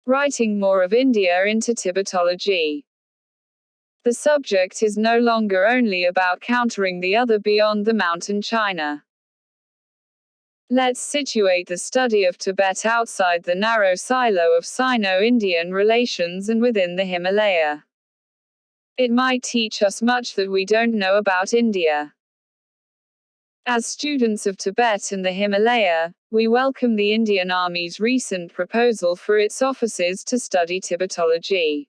writing more of India into Tibetology. The subject is no longer only about countering the other beyond the mountain China. Let's situate the study of Tibet outside the narrow silo of Sino-Indian relations and within the Himalaya. It might teach us much that we don't know about India. As students of Tibet and the Himalaya, we welcome the Indian Army's recent proposal for its officers to study Tibetology.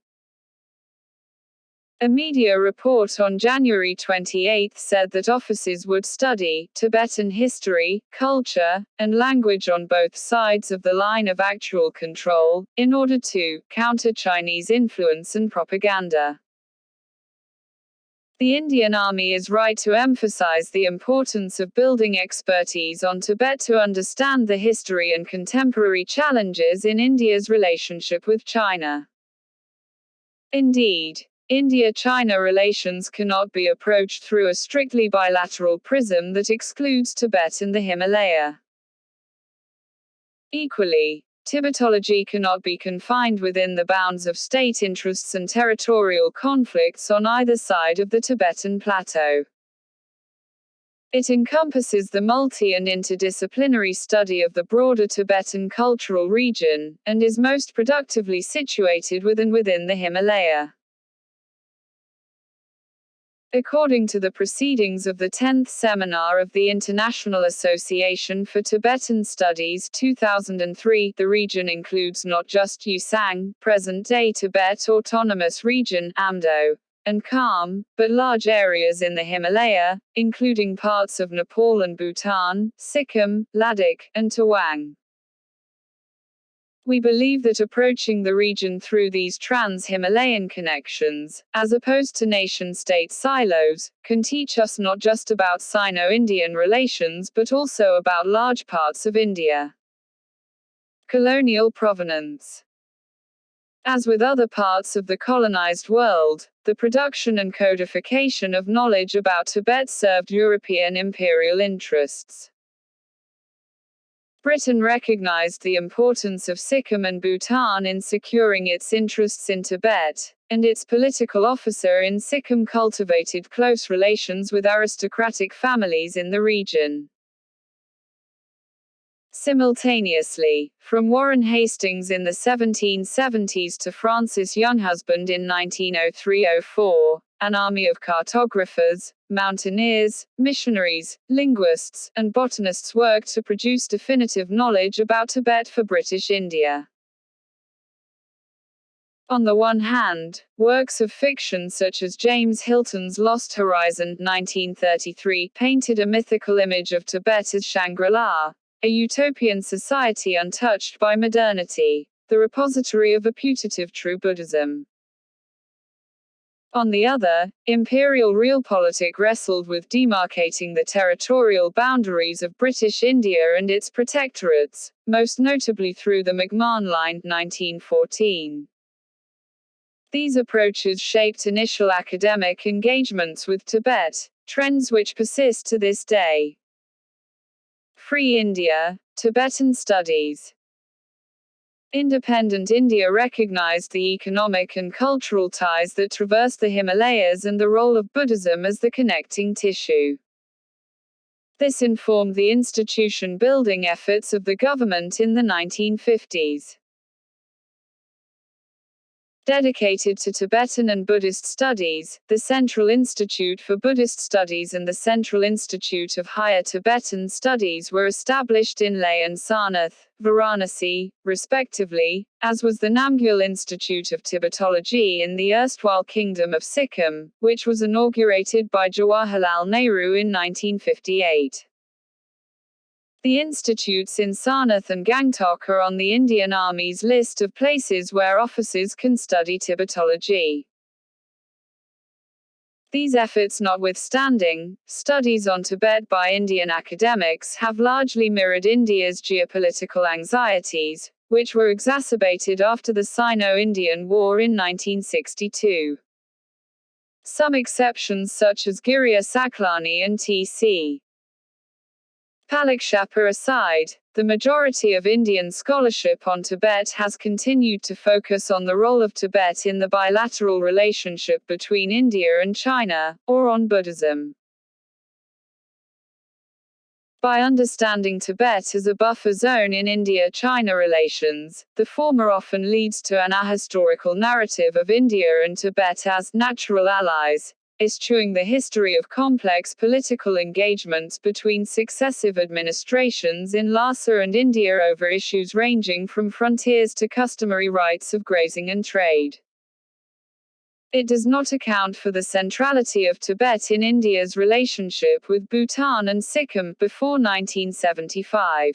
A media report on January 28 said that officers would study Tibetan history, culture, and language on both sides of the line of actual control, in order to counter Chinese influence and propaganda. The Indian Army is right to emphasize the importance of building expertise on Tibet to understand the history and contemporary challenges in India's relationship with China. Indeed, India-China relations cannot be approached through a strictly bilateral prism that excludes Tibet and the Himalaya. Equally, Tibetology cannot be confined within the bounds of state interests and territorial conflicts on either side of the Tibetan Plateau. It encompasses the multi- and interdisciplinary study of the broader Tibetan cultural region, and is most productively situated within the Himalaya. According to the proceedings of the 10th Seminar of the International Association for Tibetan Studies 2003, the region includes not just Yusang, present-day Tibet Autonomous Region, Amdo, and Kham, but large areas in the Himalaya, including parts of Nepal and Bhutan, Sikkim, Ladakh, and Tawang. We believe that approaching the region through these trans-Himalayan connections, as opposed to nation-state silos, can teach us not just about Sino-Indian relations but also about large parts of India. Colonial provenance. As with other parts of the colonized world, the production and codification of knowledge about Tibet served European imperial interests. Britain recognized the importance of Sikkim and Bhutan in securing its interests in Tibet, and its political officer in Sikkim cultivated close relations with aristocratic families in the region. Simultaneously, from Warren Hastings in the 1770s to Francis Younghusband in 1903–04, an army of cartographers, mountaineers, missionaries, linguists, and botanists worked to produce definitive knowledge about Tibet for British India. On the one hand, works of fiction such as James Hilton's Lost Horizon 1933 painted a mythical image of Tibet as Shangri-La, a utopian society untouched by modernity, the repository of a putative true Buddhism. On the other, imperial realpolitik wrestled with demarcating the territorial boundaries of British India and its protectorates, most notably through the McMahon Line 1914. These approaches shaped initial academic engagements with Tibet, trends which persist to this day. Free India, Tibetan Studies. Independent India recognized the economic and cultural ties that traverse the Himalayas and the role of Buddhism as the connecting tissue. This informed the institution-building efforts of the government in the 1950s. Dedicated to Tibetan and Buddhist studies, the Central Institute for Buddhist Studies and the Central Institute of Higher Tibetan Studies were established in Leh and Sarnath, Varanasi, respectively, as was the Namgyal Institute of Tibetology in the erstwhile Kingdom of Sikkim, which was inaugurated by Jawaharlal Nehru in 1958. The institutes in Sarnath and Gangtok are on the Indian Army's list of places where officers can study Tibetology. These efforts notwithstanding, studies on Tibet by Indian academics have largely mirrored India's geopolitical anxieties, which were exacerbated after the Sino-Indian War in 1962. Some exceptions such as Giriya Saklani and T.C. Palakshapa aside, the majority of Indian scholarship on Tibet has continued to focus on the role of Tibet in the bilateral relationship between India and China, or on Buddhism. By understanding Tibet as a buffer zone in India-China relations, the former often leads to an ahistorical narrative of India and Tibet as natural allies, eschewing the history of complex political engagements between successive administrations in Lhasa and India over issues ranging from frontiers to customary rights of grazing and trade. It does not account for the centrality of Tibet in India's relationship with Bhutan and Sikkim before 1975.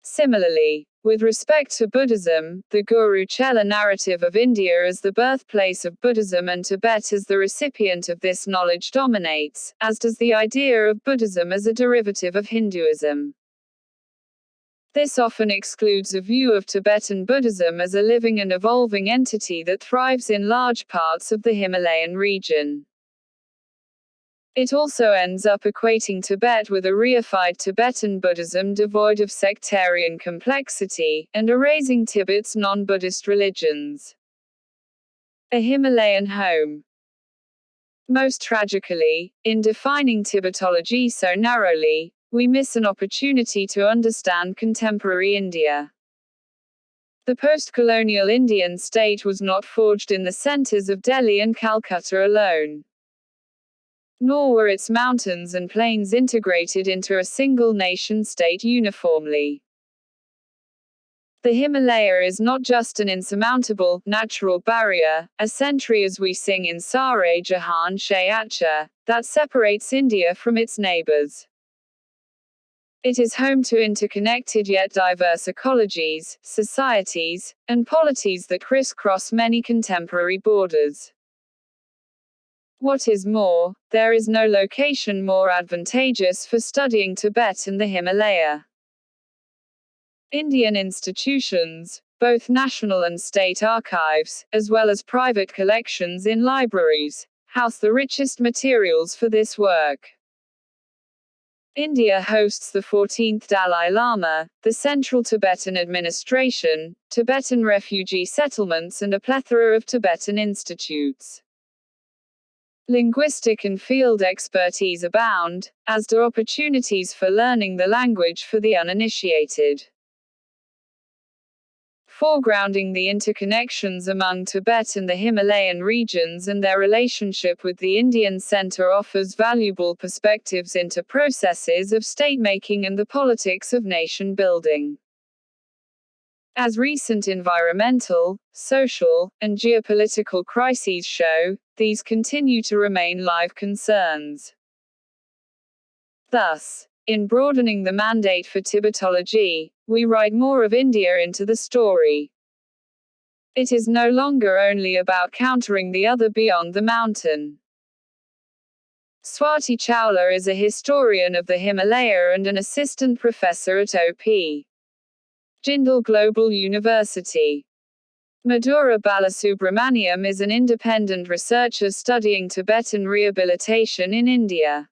Similarly, with respect to Buddhism, the Guru Chela narrative of India as the birthplace of Buddhism and Tibet as the recipient of this knowledge dominates, as does the idea of Buddhism as a derivative of Hinduism. This often excludes a view of Tibetan Buddhism as a living and evolving entity that thrives in large parts of the Himalayan region. It also ends up equating Tibet with a reified Tibetan Buddhism devoid of sectarian complexity, and erasing Tibet's non-Buddhist religions. A Himalayan home. Most tragically, in defining Tibetology so narrowly, we miss an opportunity to understand contemporary India. The post-colonial Indian state was not forged in the centers of Delhi and Calcutta alone. Nor were its mountains and plains integrated into a single nation-state uniformly. The Himalaya is not just an insurmountable, natural barrier, a century as we sing in Sare Jahan Se Acha, that separates India from its neighbors. It is home to interconnected yet diverse ecologies, societies, and polities that crisscross many contemporary borders. What is more, there is no location more advantageous for studying Tibet and the Himalaya. Indian institutions, both national and state archives, as well as private collections in libraries, house the richest materials for this work. India hosts the 14th Dalai Lama, the Central Tibetan Administration, Tibetan refugee settlements and a plethora of Tibetan institutes. Linguistic and field expertise abound, as do opportunities for learning the language for the uninitiated. Foregrounding the interconnections among Tibet and the Himalayan regions and their relationship with the Indian center offers valuable perspectives into processes of state-making and the politics of nation-building. As recent environmental, social, and geopolitical crises show, these continue to remain live concerns. Thus, in broadening the mandate for Tibetology, we write more of India into the story. It is no longer only about countering the other beyond the mountain. Swati Chawla is a historian of the Himalaya and an assistant professor at O.P. Jindal Global University. Madhura Balasubramaniam is an independent researcher studying Tibetan rehabilitation in India.